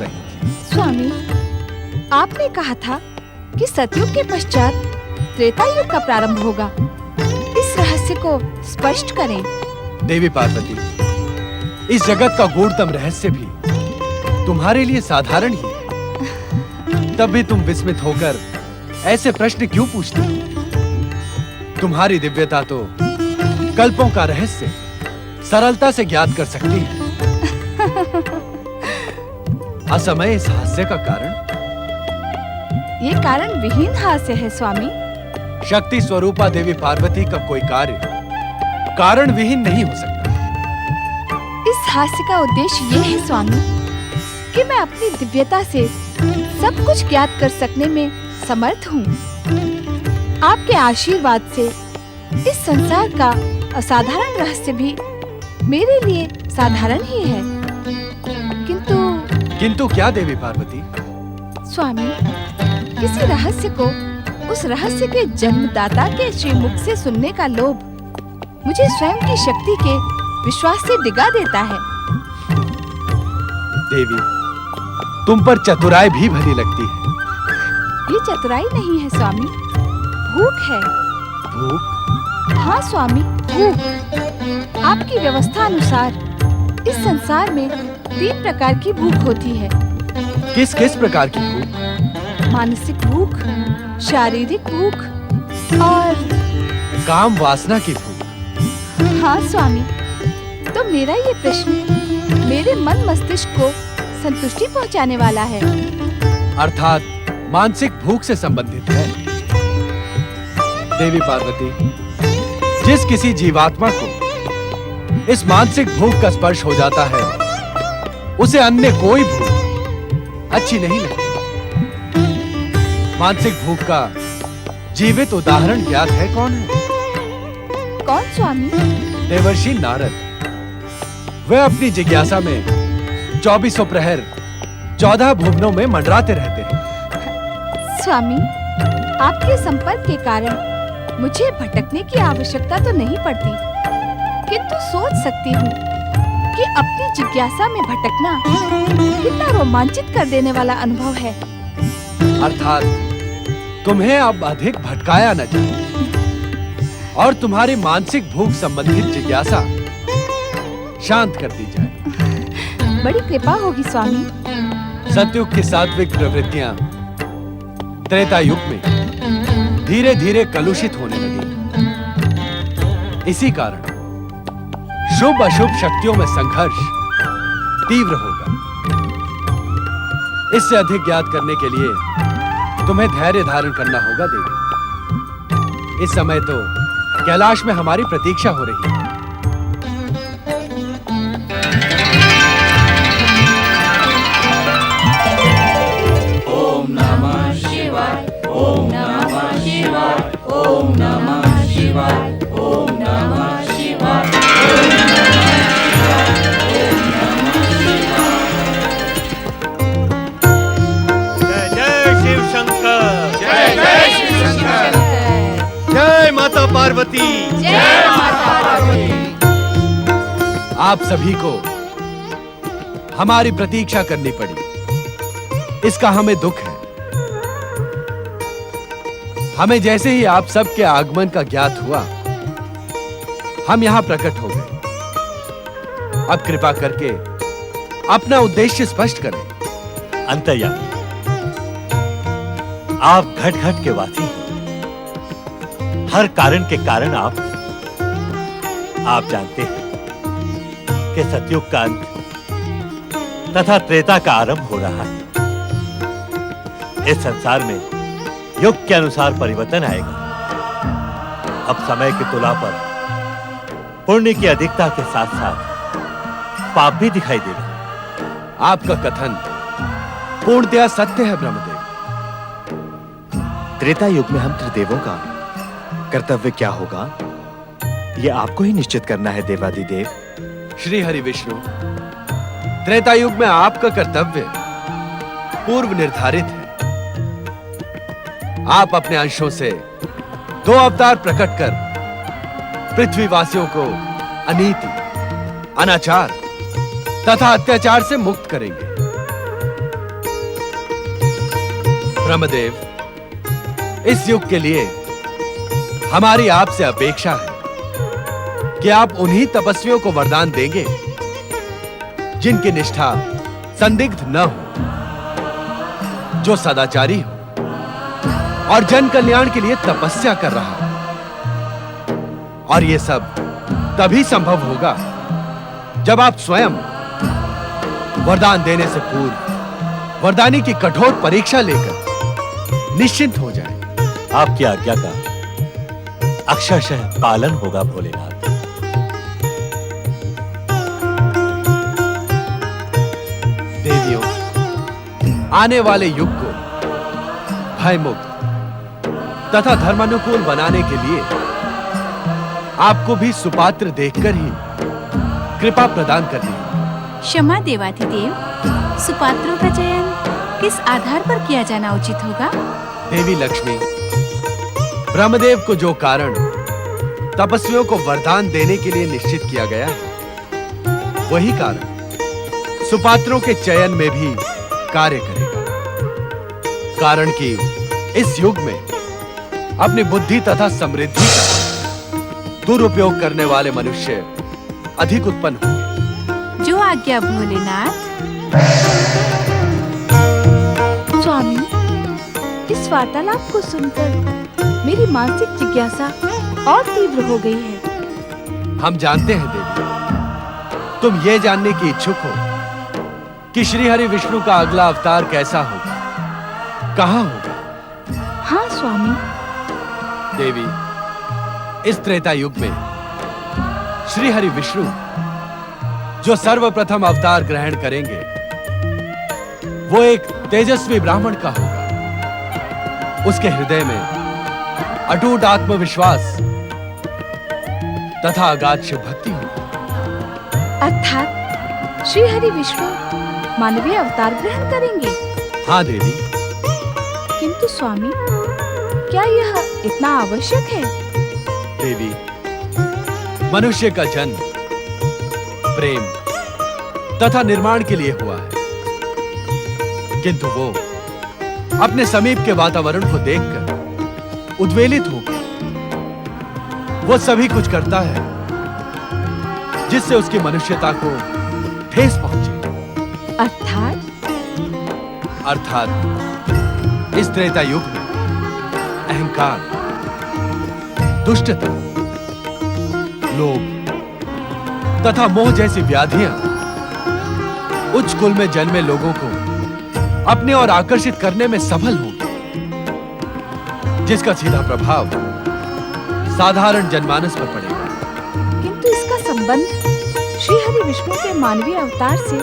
रही थी। स्वामी, आपने कहा था कि सतयुग के पश्चात त्रेता युग का प्रारंभ होगा। इस रहस्य को स्पष्ट करें। देवी पार्वती, इस जगत का गूढ़तम रहस्य भी तुम्हारे लिए साधारण ही है। तब भी तुम विस्मित होकर ऐसे प्रश्न क्यों पूछती हो? तुम्हारी दिव्यता तो कल्पों का रहस्य सरलता से ज्ञात कर सकती है। असमय इस हास्य का कारण? ये कारण विहीन हास्य है स्वामी। शक्ति स्वरूपा देवी पार्वती का कोई कार्य कारण विहीन नहीं हो सकता। इस हास्य का उद्देश्य ये है स्वामी कि मैं अपनी दिव्यता से सब कुछ ज्ञात कर सकने में समर्थ हूँ। आपके आशीर्वाद से इस संसार का असाधारण रहस्य भी मेरे लिए साधारण ही है। किंतु क्या देवी पार्वती? स्वामी, किसी रहस्य को उस रहस्य के जन्मदाता के श्रीमुख से सुनने का लोभ मुझे स्वयं की शक्ति के विश्वास से डिगा देता है। देवी, तुम पर चतुराई भी भली लगती है। ये चतुराई नहीं है स्वामी, भूख है। भूख? हाँ स्वामी, भूख। आपकी व्यवस्था अनुसार इस संसार में 3 प्रकार की भूख होती है। किस किस प्रकार की भूख? मानसिक भूख, शारीरिक भूख और काम वासना की भूख। हाँ स्वामी, तो मेरा ये प्रश्न मेरे मन मस्तिष्क को संतुष्टि पहुंचाने वाला है। अर्थात मानसिक भूख से संबंधित है। देवी पार्वती, जिस किसी जीवात्मा को इस मानसिक भूख का स्पर्श हो जाता है, उसे अन्य कोई भूख अच्छी नहीं लगती। मानसिक भूख का जीवित उदाहरण ज्ञात है कौन है? कौन स्वामी? देवर्षि नारद। वह अपनी जिज्ञासा में 24 प्रहर 14 भुवनों में मंडराते रहते हैं। स्वामी, आपके संपर्क के कारण मुझे भटकने की आवश्यकता तो नहीं पड़ती, किंतु सोच सकती हूँ कि अपनी जिज्ञासा में भटकना कितना रोमांचित कर देने वाला अनुभव है। अर्थात तुम्हें अब अधिक भटकाया न जाए और तुम्हारी मानसिक भूख संबंधित जिज्ञासा शांत कर दी जाए। बड़ी कृपा होगी स्वामी। सतयुग की सात्विक प्रवृत्तियां त्रेता युग में धीरे धीरे कलुषित होने लगी। इसी कारण शुभ अशुभ शक्तियों में संघर्ष तीव्र होगा। इससे अधिक ज्ञात करने के लिए तुम्हें धैर्य धारण करना होगा देवी। इस समय तो कैलाश में हमारी प्रतीक्षा हो रही है। ओम नमः शिवाय, ओम नमः शिवाय, ओम नमः शिवाय, ओम नमः शिवाय, ओम नमः शिवाय। जय शिव शंकर, जय जय शिव शंकर, जय माता पार्वती, जय माता पार्वती। आप सभी को हमारी प्रतीक्षा करनी पड़ी, इसका हमें दुख है। हमें जैसे ही आप सबके आगमन का ज्ञात हुआ, हम यहां प्रकट हो गए। अब कृपा करके अपना उद्देश्य स्पष्ट करें। अंतर्यामी, आप घट घट के वासी हैं। हर कारण के कारण आप जानते हैं कि सतयुग का अंत तथा त्रेता का आरंभ हो रहा है। इस संसार में युग के अनुसार परिवर्तन आएगा। अब समय की तुला पर पुण्य की अधिकता के साथ साथ पाप भी दिखाई देगा। आपका कथन पूर्णतया सत्य है ब्रह्मदेव। त्रेता युग में हम त्रिदेवों का कर्तव्य क्या होगा, यह आपको ही निश्चित करना है देवादिदेव। श्री हरि विष्णु, त्रेता युग में आपका कर्तव्य पूर्व निर्धारित है। आप अपने अंशों से 2 अवतार प्रकट कर पृथ्वीवासियों को अनीति, अनाचार तथा अत्याचार से मुक्त करेंगे। ब्रह्मदेव, इस युग के लिए हमारी आपसे अपेक्षा है कि आप उन्हीं तपस्वियों को वरदान देंगे जिनकी निष्ठा संदिग्ध न हो, जो सदाचारी हो और जन कल्याण के लिए तपस्या कर रहा हो। और यह सब तभी संभव होगा जब आप स्वयं वरदान देने से पूर्व वरदानी की कठोर परीक्षा लेकर निश्चिंत हो जाएं। आपकी आज्ञा का अक्षरशः पालन होगा भोलेनाथ। देवियों, आने वाले युग को भयमुक्त तथा धर्मानुकूल बनाने के लिए आपको भी सुपात्र देखकर ही कृपा प्रदान करनी है। क्षमा देवाधिदेव, सुपात्रों का चयन किस आधार पर किया जाना उचित होगा? देवी लक्ष्मी, ब्रह्मदेव को जो कारण तपस्वियों को वरदान देने के लिए निश्चित किया गया है, वही कारण सुपात्रों के चयन में भी कार्य करेगा। कारण कि इस युग में अपनी बुद्धि तथा समृद्धि का दुरुपयोग करने वाले मनुष्य अधिक उत्पन्न होंगे। जो आज्ञा भोलेनाथ। स्वामी, इस वार्तालाप को सुनकर मेरी मानसिक जिज्ञासा और तीव्र हो गई है। हम जानते हैं देवी, तुम ये जानने की इच्छुक हो कि श्री हरि विष्णु का अगला अवतार कैसा होगा, कहां होगा। हाँ स्वामी। देवी, इस त्रेता युग में श्री हरि विष्णु जो सर्वप्रथम अवतार ग्रहण करेंगे, वो एक तेजस्वी ब्राह्मण का होगा। उसके हृदय में अटूट आत्मविश्वास तथा अगाध शिव भक्ति होगी। अर्थात श्री हरि विष्णु मानवीय अवतार ग्रहण करेंगे। हाँ देवी। किंतु स्वामी, क्या यह इतना आवश्यक है? देवी, मनुष्य का जन्म प्रेम तथा निर्माण के लिए हुआ है, किंतु वो अपने समीप के वातावरण को देखकर उद्वेलित होकर वो सभी कुछ करता है जिससे उसकी मनुष्यता को ठेस पहुंचे। अर्थात इस त्रेता युग में अहंकार, दुष्टता, लोभ तथा मोह जैसी व्याधियां उच्च कुल में जन्मे लोगों को अपने ओर आकर्षित करने में सफल होंगी, जिसका सीधा प्रभाव साधारण जनमानस पर पड़ेगा। किंतु इसका संबंध श्री हरि विष्णु के मानवीय अवतार से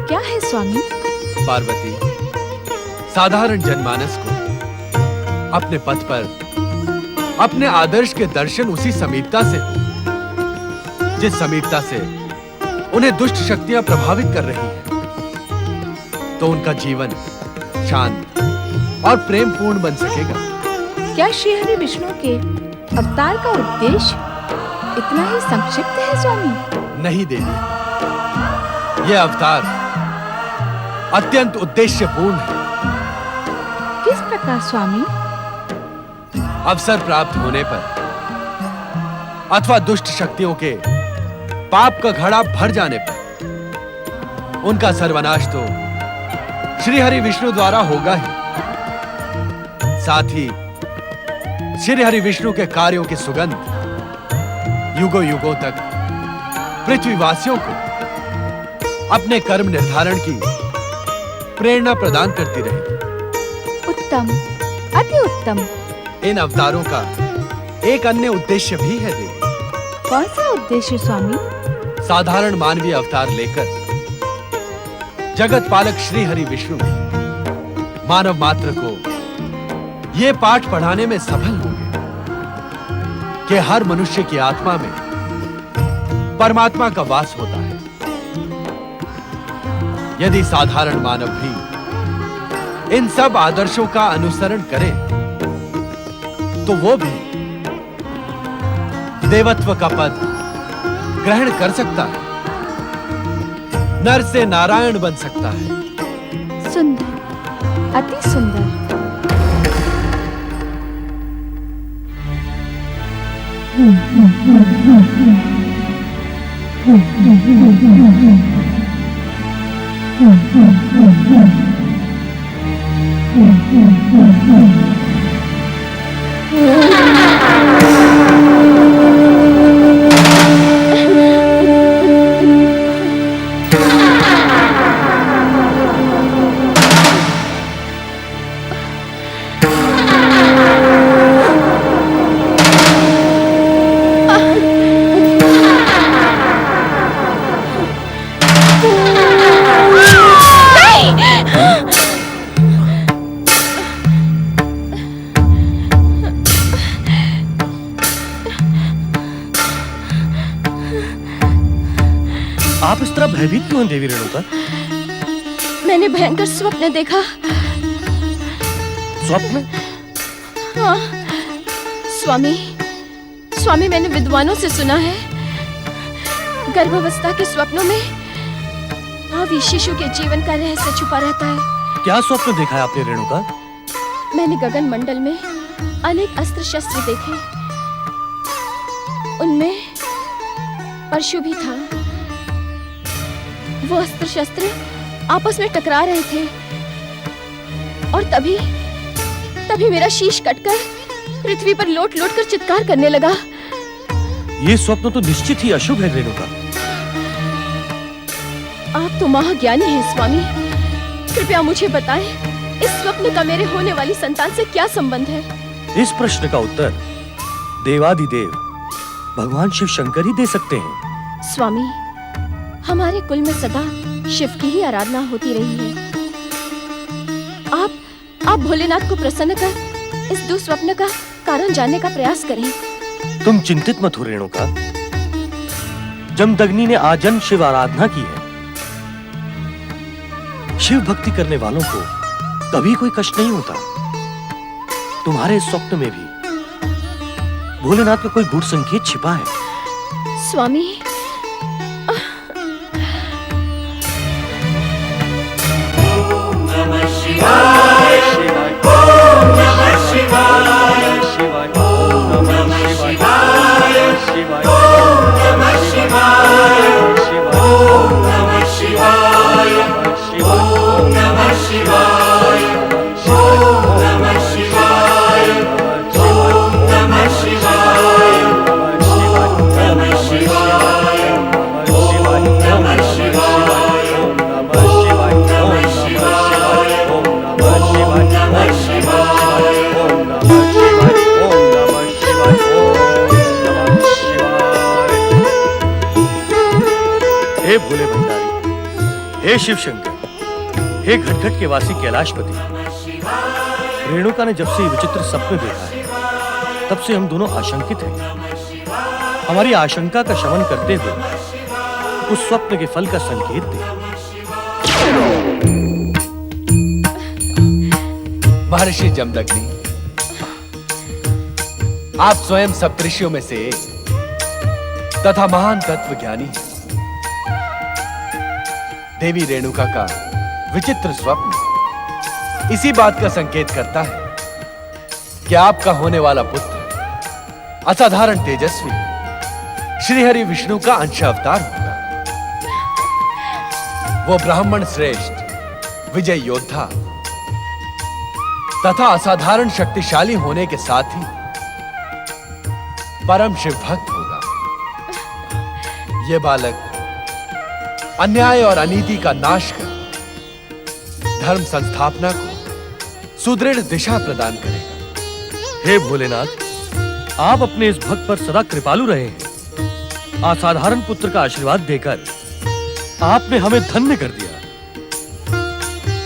क्या है स्वामी? पार्वती, साधारण जनमानस को अपने पथ पर अपने आदर्श के दर्शन उसी समीपता से हो जिस समीपता से उन्हें दुष्ट शक्तियां प्रभावित कर रही हैं, तो उनका जीवन शांत और प्रेम पूर्ण बन सकेगा। क्या श्री हरि विष्णु के अवतार का उद्देश्य इतना ही संक्षिप्त है स्वामी? नहीं देवी, यह अवतार अत्यंत उद्देश्यपूर्ण है। किस प्रकार स्वामी? अवसर प्राप्त होने पर अथवा दुष्ट शक्तियों के पाप का घड़ा भर जाने पर उनका सर्वनाश तो श्री हरि विष्णु द्वारा होगा ही, साथ ही श्री हरि विष्णु के कार्यों की सुगंध युगों युगों तक पृथ्वीवासियों को अपने कर्म निर्धारण की प्रेरणा प्रदान करती रहेगी। उत्तम, अति उत्तम। इन अवतारों का एक अन्य उद्देश्य भी है देवी। कौन सा उद्देश्य स्वामी? साधारण मानवीय अवतार लेकर जगत पालक श्री हरि विष्णु मानव मात्र को यह पाठ पढ़ाने में सफल होंगे कि हर मनुष्य की आत्मा में परमात्मा का वास होता है। यदि साधारण मानव भी इन सब आदर्शों का अनुसरण करे, तो वो भी देवत्व का पद ग्रहण कर सकता है, नर से नारायण बन सकता है। सुंदर, अति सुंदर। आप इस तरह भयभीत क्यों हैं देवी रेणुका? मैंने भयंकर स्वप्न देखा। स्वप्न? हाँ, स्वामी मैंने विद्वानों से सुना है गर्भावस्था के स्वप्नों में भावी शिशु के जीवन का रहस्य छुपा रहता है। क्या स्वप्न देखा है आपने रेणुका? मैंने गगन मंडल में अनेक अस्त्र शस्त्र देखे, उनमें परशु भी था। वो अस्त्र शस्त्र आपस में टकरा रहे थे और तभी मेरा शीश कटकर पृथ्वी पर लोट लोट कर चित्कार करने लगा। ये स्वप्न तो निश्चित ही अशुभ है रेणुका। आप तो महाज्ञानी हैं स्वामी, कृपया मुझे बताएं इस स्वप्न का मेरे होने वाली संतान से क्या संबंध है? इस प्रश्न का उत्तर देवादिदेव भगवान शिव शंकर ही दे सकते हैं। स्वामी, हमारे कुल में सदा शिव की ही आराधना होती रही है। आप भोलेनाथ को प्रसन्न कर इस दुस्वप्न का कारण जानने का प्रयास करें। तुम चिंतित मत हो रेणुका। जमदग्नि ने आजन्म शिव आराधना की है। शिव भक्ति करने वालों को कभी कोई कष्ट नहीं होता। तुम्हारे स्वप्न में भी भोलेनाथ का कोई गूढ़ संकेत छिपा है। स्वामी, हे भोले भंडारी, हे शिव शंकर, हे घटघट के वासी कैलाशपति। रेणुका ने जब से ये विचित्र सपने देखा है तब से हम दोनों आशंकित हैं। हमारी आशंका का शमन करते हुए उस स्वप्न के फल का संकेत दे। महर्षि जमदग्नि, आप स्वयं सप्तऋषियों में से एक तथा महान तत्वज्ञानी हैं। देवी रेणुका का विचित्र स्वप्न इसी बात का संकेत करता है कि आपका होने वाला पुत्र असाधारण तेजस्वी श्रीहरि विष्णु का अंश अवतार होगा। वो ब्राह्मण श्रेष्ठ विजय योद्धा तथा असाधारण शक्तिशाली होने के साथ ही परम शिव भक्त होगा। ये बालक अन्याय और अनीति का नाश कर धर्म संस्थापना को सुदृढ़ दिशा प्रदान करेगा। हे भोलेनाथ, आप अपने इस भक्त पर सदा कृपालु रहे हैं। असाधारण पुत्र का आशीर्वाद देकर आपने हमें धन्य कर दिया।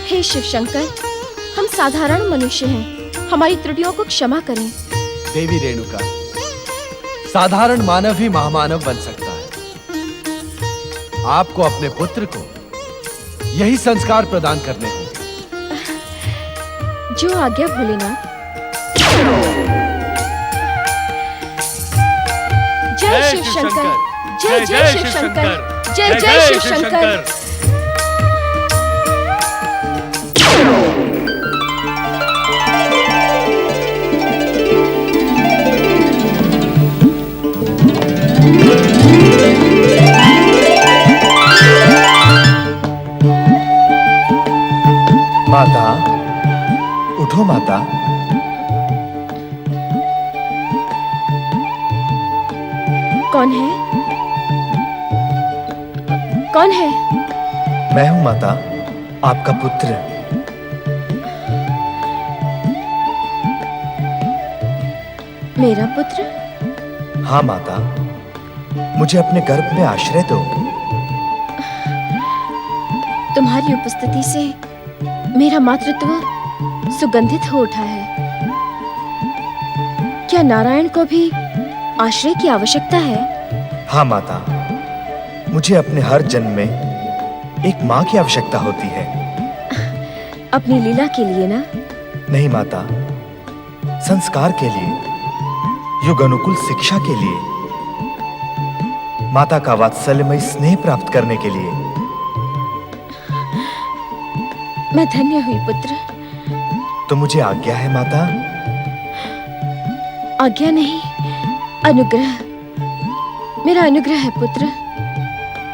हे शिव शंकर, हम साधारण मनुष्य हैं, हमारी त्रुटियों को क्षमा करें। देवी रेणुका, साधारण मानव ही महामानव बन सकता है। आपको अपने पुत्र को यही संस्कार प्रदान करने होंगे। जो आज्ञा भोलेनाथ। जय शिव शंकर, जय जय शिव शंकर, जय जय शिव शंकर। माता, उठो माता। कौन है? कौन है? मैं हूं माता, आपका पुत्र। मेरा पुत्र? हाँ माता, मुझे अपने गर्भ में आश्रय दो। तुम्हारी उपस्थिति से मेरा मातृत्व सुगंधित हो उठा है। क्या नारायण को भी आश्रय की आवश्यकता है? हाँ माता, मुझे अपने हर जन्म में एक माँ की आवश्यकता होती है। अपनी लीला के लिए ना? नहीं माता, संस्कार के लिए, युग अनुकूल शिक्षा के लिए, माता का वात्सल्यमय स्नेह प्राप्त करने के लिए। मैं धन्य हुई पुत्र। तो मुझे आज्ञा है माता। आज्ञा नहीं, अनुग्रह। मेरा अनुग्रह है पुत्र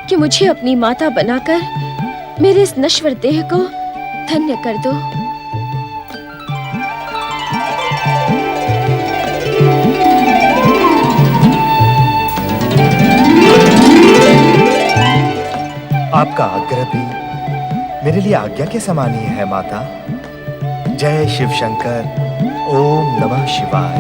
कि मुझे अपनी माता बनाकर मेरे इस नश्वर देह को धन्य कर दो। आपका आग्रह भी मेरे लिए आज्ञा के समान ही है माता। जय शिव शंकर। ओम नमः शिवाय।